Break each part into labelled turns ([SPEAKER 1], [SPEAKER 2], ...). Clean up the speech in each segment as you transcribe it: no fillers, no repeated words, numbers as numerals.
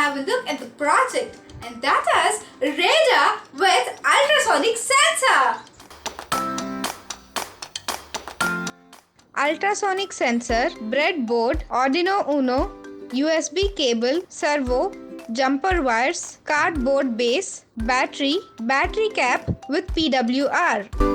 [SPEAKER 1] have a look at the project, and that is Radar with Ultrasonic Sensor.
[SPEAKER 2] Ultrasonic sensor, breadboard, Arduino Uno, USB cable, servo, jumper wires, cardboard base, battery cap with PWR.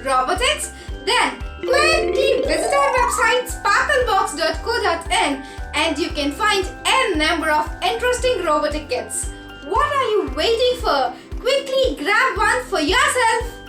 [SPEAKER 1] Robotics? Then quickly visit our website sparklebox.co.in and you can find n number of interesting robotic kits. What are you waiting for? Quickly grab one for yourself.